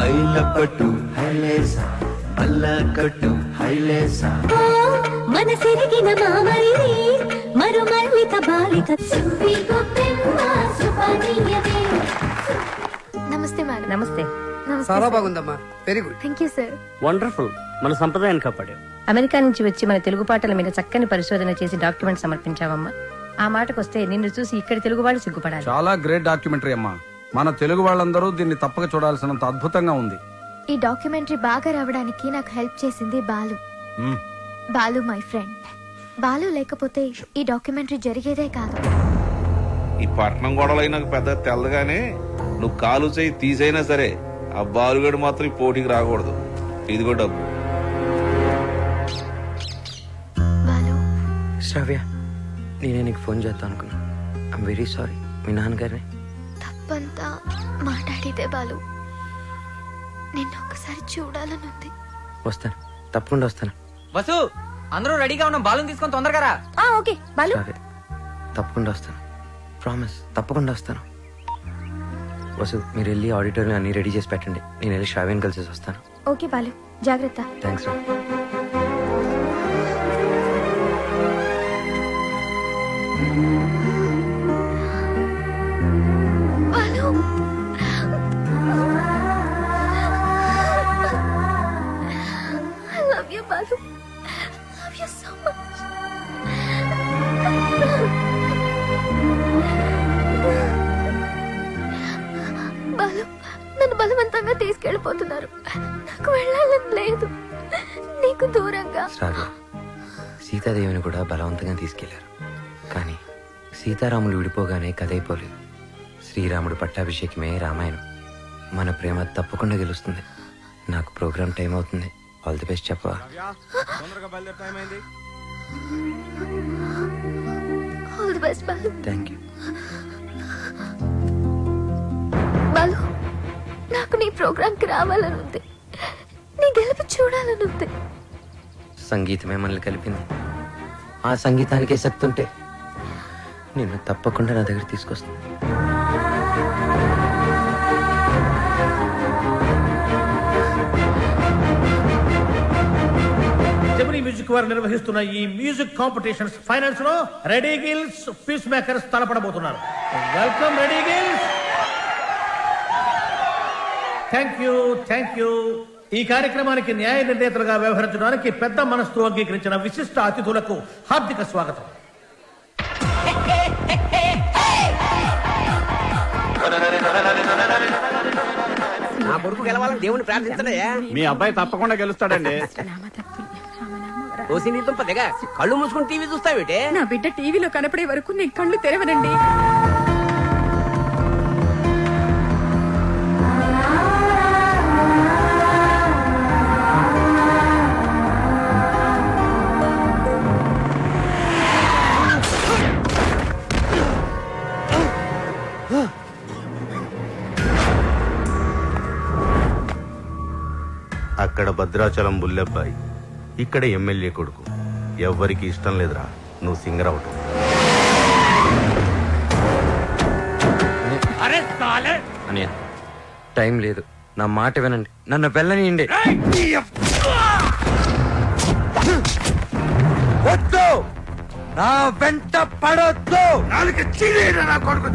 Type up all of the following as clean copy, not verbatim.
హైల కొట్టు హైలేసా మల్ల కొట్టు హైలేసా మనసెరిగిన మామరిది మరుమల్లిత బాలిక నమస్తే మేడం. నమస్తే. చాలా బాగుందమ్మా, very good. Thank you sir. Wonderful. మన సంప్రదాయాన్ని కాపాడావు. అమెరికా నుంచి వచ్చి మన తెలుగు పాటల మీద చక్కని పరిశోధన చేసి డాక్యుమెంట్ సమర్పించావమ్మా. ఆ మాటకొస్తే నిన్ను చూసి ఇక్కడ తెలుగు వాళ్ళు సిగ్గుపడాలి. చాలా గ్రేట్ డాక్యుమెంటరీ అమ్మా. మన తెలుగు వాళ్ళందరూ దీన్ని తప్పక చూడాల్సినంత అద్భుతంగా ఉంది. ఈ డాక్యుమెంటరీ బాగా రావడానికి నాకు హెల్ప్ చేసింది బాలు. Balu my friend. బాలు లేకపోతే ఈ డాక్యుమెంటరీ జరిగేదే కాదు. ఈ పట్నం గొడవలు నాకు పెద్ద తెల్లగానే నువ్వు కాలు చేయి తీసైనా సరే ఆ బాలుగడు మాత్రం ఈ పోటీకి రాకూడదు. ఇదిగో డబ్బు. బాలు, శ్రావ్య, నేనే నీకు ఫోన్ చేద్దాం అనుకున్నా. I'm very sorry. మీ నాన్నగారిని తప్పంతా మాట్లాడితే బాలు. నిన్ను ఒకసారి చూడాలనుంది. వస్తాను, తప్పకుండా వస్తాను. వసు, అందరూ రెడీగా ఉన్నాం. బాలుని తీసుకొని తొందరగా రా. ఓకే బాలు. శ్రావ్య, తప్పకుండా వస్తాను. ప్రామిస్, తప్పకుండా వస్తాను. వసు, మీరు వెళ్ళి ఆడిటోరియం అన్ని రెడీ చేసి పెట్టండి. నేను వెళ్ళి శ్రావ్యని కలిసి వస్తాను. ఓకే బాలు, జాగ్రత్త. థ్యాంక్స్ రా. Balu, I love you, Balu. Love you so much. Balu, నన్ను బలవంతంగా తీసుకెళ్ళిపోతున్నారు. నాకు వెళ్ళాలని లేదు. నీకు దూరంగా. శ్రావ్య, సీతాదేవిని కూడా బలవంతంగా తీసుకెళ్లారు. కానీ సీతారాములు విడిపోగానే కథైపోలేదు. శ్రీరాముడు పట్టాభిషేకమే రామాయణం. మన ప్రేమ తప్పకుండా గెలుస్తుంది. నాకు ప్రోగ్రామ్ టైం అవుతుంది. ఆల్ ది బెస్ట్ చెప్పవా? All the best Balu. Thank you. Balu, నాకు నీ ప్రోగ్రామ్ కి రావాలని ఉంది. నీ గెలుపు చూడాలని ఉంది. సంగీతమే మనల్ని కలిపింది. ఆ సంగీతానికే శక్తి ఉంటే నిన్ను తప్పకుండా నా దగ్గర తీసుకొస్తాను. జెమినీ మ్యూజిక్ వారు నిర్వహిస్తున్న ఈ మ్యూజిక్ కాంపిటీషన్స్ ఫైనల్స్ లో రెడీ గిల్స్ పీస్ మేకర్స్ తలపడబోతున్నారు. Welcome ready gills. Thank you. ఈ కార్యక్రమానికి న్యాయ నిర్ణేతలుగా వ్యవహరించడానికి పెద్ద మనస్సు అంగీకరించిన విశిష్ట అతిథులకు హార్దిక స్వాగతం. నా కొడుకు గెలవాలని దేవుని ప్రార్థించడే. మీ అబ్బాయి తప్పకుండా గెలుస్తాడండి. ఓసిని దుంప దిగ, కళ్ళు మూసుకుని టీవీ చూస్తావేటే? నా బిడ్డ టీవీలో కనపడే వరకు నేను కళ్ళు తెరవనండి. అక్కడ భద్రాచలం బుల్లెబ్బాయి, ఇక్కడ ఎమ్మెల్యే కొడుకు. ఎవ్వరికి ఇష్టం లేదురా నువ్వు సింగర్ అవటం. అన్నయ్య, టైం లేదు. నా మాట వినండి. నన్ను వెళ్ళనియండి. వద్దు, నా వెంట పడొద్దు. నా కొడుకు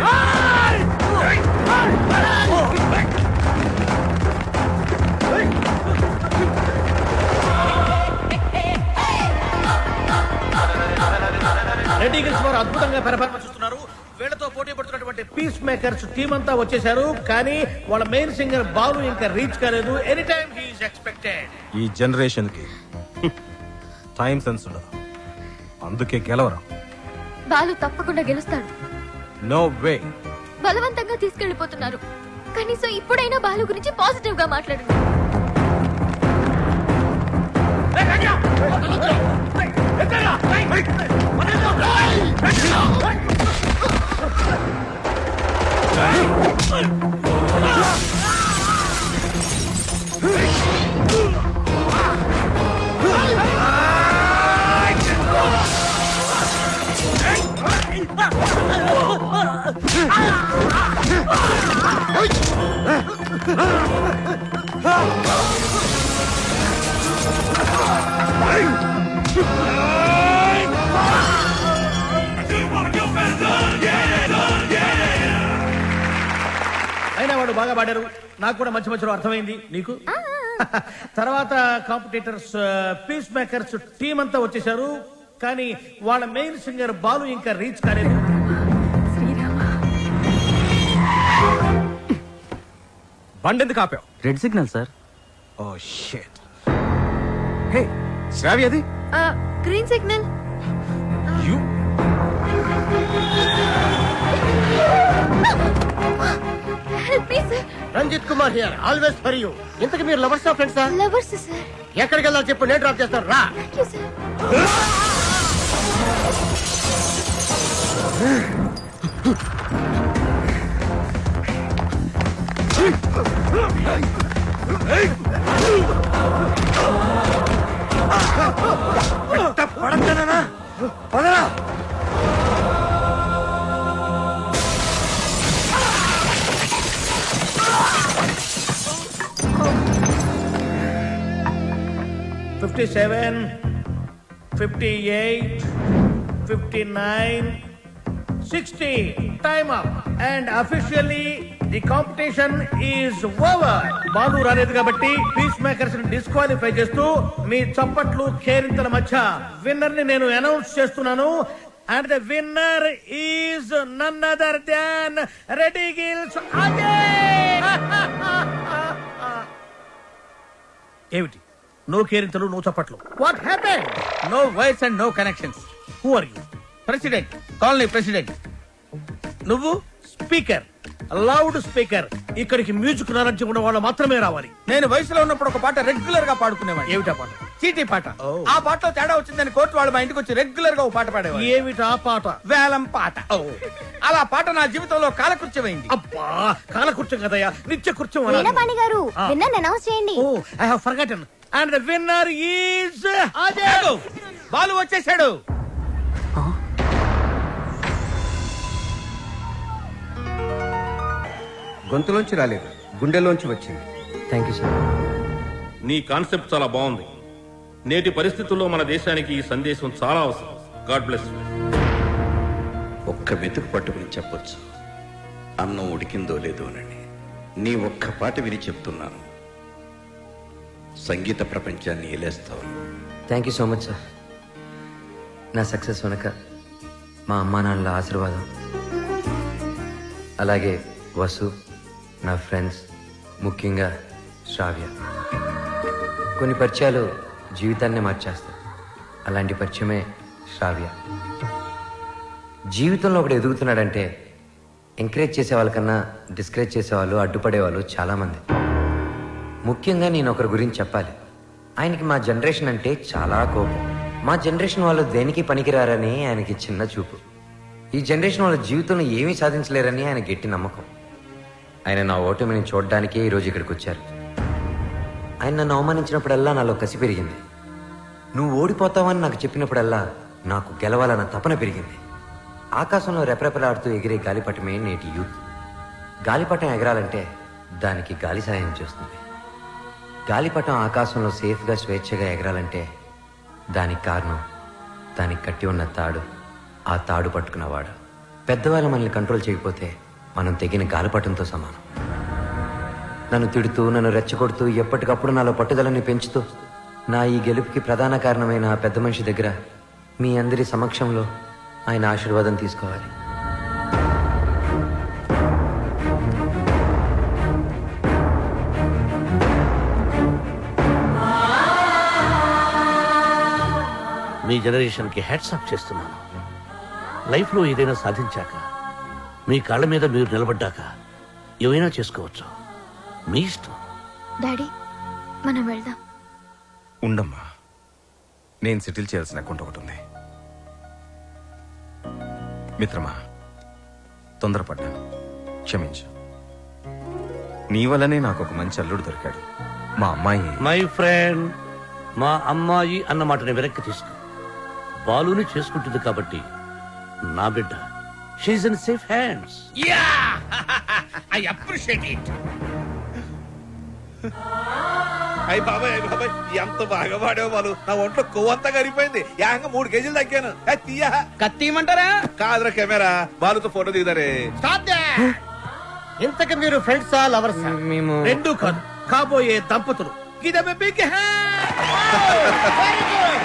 రెడీ గిల్స్ వారు అద్భుతంగా పెర్ఫార్మెన్స్ ఇస్తున్నారు. వీళ్ళతో పోటీ పడుతున్నటువంటి పీస్ మేకర్స్ టీం అంతా వచ్చేసారు. కానీ వాళ్ళ మెయిన్ సింగర్ బాలు ఇంకా రీచ్ కాలేదు. Any time he is expected. ఈ జనరేషన్ కి టైం సెన్స్ ఉండదు, అందుకే గెలవరా. బాలు తప్పకుండా గెలుస్తాడు. No way. బలవంతంగా తీసుకెళ్లిపోతున్నారు. కనీసం ఇప్పుడైనా బాలు గురించి పాజిటివ్ గా మాట్లాడు. బాగా పాడారు, నాకు కూడా మంచి మధ్యలో అర్థమైంది. నీకు తర్వాత కాంపిటీటర్స్ పీస్ మేకర్స్ టీం అంతా వచ్చేసారు, కానీ వాళ్ళ మెయిన్ సింగర్ బాలు ఇంకా రీచ్ కాలేదు. బండి ఎందుకు ఆపావు? Red signal sir. Oh shit. Hey Shravya, అది green signal. You Ranjit Kumar here, always for you. ఇంతకు మీరు లవర్స్ ఆ ఫ్రెండ్సా? Lovers sir. ఎక్కడికి వెళ్ళాలి చెప్పు, నేను డ్రాప్ చేస్తాను రా. Thank you sir. పదరా. 57, 58, 59, 60. Time up. And officially the competition is over. Balu రాలేదు కాబట్టి పీస్ మేకర్స్ ని డిస్క్వాలిఫై చేస్తూ మీ చప్పట్లు కేరింతల మధ్య విన్నర్ ని నేను అనౌన్స్ చేస్తున్నాను. And the winner is none other than Reddy Gills Ajay. ఏమిటి నో కేరింతలు, నో చప్పట్లు? What happened? No voice and no connections. Who are you? President, colony president. నువ్వు స్పీకర్, లౌడ్ స్పీకర్. ఇక్కడికి మ్యూజిక్ నాలెడ్జ్ ఉన్న వాళ్ళు మాత్రమే రావాలి. నేను వయసులో ఉన్నప్పుడు ఒక పాట రెగ్యులర్ గా పాడుకునేవాడిని. ఏమిటా పాట? చీటీ పాట. ఆ పాటలో తేడా వచ్చిందని కోర్టు వాళ్ళు మా ఇంటికి వచ్చి రెగ్యులర్ గా ఒక పాట పాడేవారు. ఏమిటా పాట? వేలం పాట. అలా పాట నా జీవితంలో కాలకృత్యమైంది. అబ్బా, కాలకృత్యం కదయ్యా, నిత్య కృత్యం. వీణపాణి గారు, విన్నర్ అనౌన్స్ చేయండి. Oh, I have forgotten. And the winner is Ajay. Balu వచ్చేసాడు. గొంతులోంచి రాలేదు, గుండెలోంచి వచ్చింది. Thank you sir. నీ కాన్సెప్ట్ చాలా బాగుంది. నేటి పరిస్థితుల్లో మన దేశానికి ఈ సందేశం చాలా అవసరం. God bless. ఒక్క మెతుకు పట్టుకుని చెప్పొచ్చు, అన్నం ఉడికిందో లేదో అని. నీ ఒక్క పాట విని చెప్తున్నాను, సంగీత ప్రపంచాన్ని ఏలేస్తావు. Thank you so much sir. నా సక్సెస్ వెనక మా అమ్మా నాన్నల ఆశీర్వాదం, అలాగే వసు, నా ఫ్రెండ్స్, ముఖ్యంగా శ్రావ్య. కొన్ని పరిచయాలు జీవితాన్నే మార్చేస్తాయి. అలాంటి పరిచయమే శ్రావ్య. జీవితంలో ఒకడు ఎదుగుతున్నాడంటే ఎంకరేజ్ చేసే వాళ్ళకన్నా డిస్కరేజ్ చేసేవాళ్ళు, అడ్డుపడేవాళ్ళు చాలామంది. ముఖ్యంగా నేను ఒకరి గురించి చెప్పాలి. ఆయనకి మా జనరేషన్ అంటే చాలా కోపం. మా జనరేషన్ వాళ్ళు దేనికి పనికిరారని ఆయనకి చిన్న చూపు. ఈ జనరేషన్ వాళ్ళ జీవితంలో ఏమీ సాధించలేరని ఆయన గట్టి నమ్మకం. ఆయన నా ఓటమిని చూడడానికే ఈరోజు ఇక్కడికి వచ్చారు. ఆయన నన్ను అవమానించినప్పుడల్లా నాలో కసి పెరిగింది. నువ్వు ఓడిపోతావని నాకు చెప్పినప్పుడల్లా నాకు గెలవాలన్న తపన పెరిగింది. ఆకాశంలో రెపరెపలాడుతూ ఎగిరే గాలిపటమే నేటి యూత్. గాలిపటం ఎగరాలంటే దానికి గాలి సాయం చేస్తుంది. గాలిపటం ఆకాశంలో సేఫ్గా స్వేచ్ఛగా ఎగరాలంటే దానికి కారణం దానికి కట్టి ఉన్న తాడు, ఆ తాడు పట్టుకున్నవాడు. పెద్దవాళ్ళు మనల్ని కంట్రోల్ చేయకపోతే మనం తెగిన గాలిపటంతో సమానం. నన్ను తిడుతూ, నన్ను రెచ్చగొడుతూ, ఎప్పటికప్పుడు నాలో పట్టుదలని పెంచుతూ నా ఈ గెలుపుకి ప్రధాన కారణమైన ఆ పెద్ద మనిషి దగ్గర మీ అందరి సమక్షంలో ఆయన ఆశీర్వాదం తీసుకోవాలి. మీ జనరేషన్కి హ్యాట్స్ ఆఫ్ చేస్తున్నాను. లైఫ్లో ఏదైనా సాధించాక, మీ కాళ్ళ మీద మీరు నిలబడ్డాక ఏమైనా చేసుకోవచ్చు. మీ ఇష్టం. డాడీ, మనం వెళ్దాం. ఉండమ్మా, నేను సెటిల్ చేయాల్సిన అకౌంట్ ఒకటి ఉంది. మిత్రమా, తొందరపడ్డాను, క్షమించు. నీ వల్లనే నాకు ఒక మంచి అల్లుడు దొరికాడు. మా అమ్మాయి. మై ఫ్రెండ్, మా అమ్మాయి అన్న మాటని వెనక్కి తీసుకో. బాలుని చేసుకుంటుంది కాబట్టి నా బిడ్డ. She is in safe hands. Yeah, I appreciate it. అయ్యి బాబాయ్, అయ్యి బాబాయ్, ఎంత బాగా పాడావు బాలు. నా ఒంట్లో కొవ్వంతా కరిగిపోయింది. ఏకంగా 3 కేజీలు తగ్గాను. తీయా కత్తిమంటారా? కాదురా కెమెరా. బాలుతో ఫోటో దిగుతారే. Stop that. ఇంతకు మీరు ఫ్రెండ్సా లవర్సా? మేము రెండూ కాదు, కాబోయే దంపతులు. Give them a big hand! Oh, very good!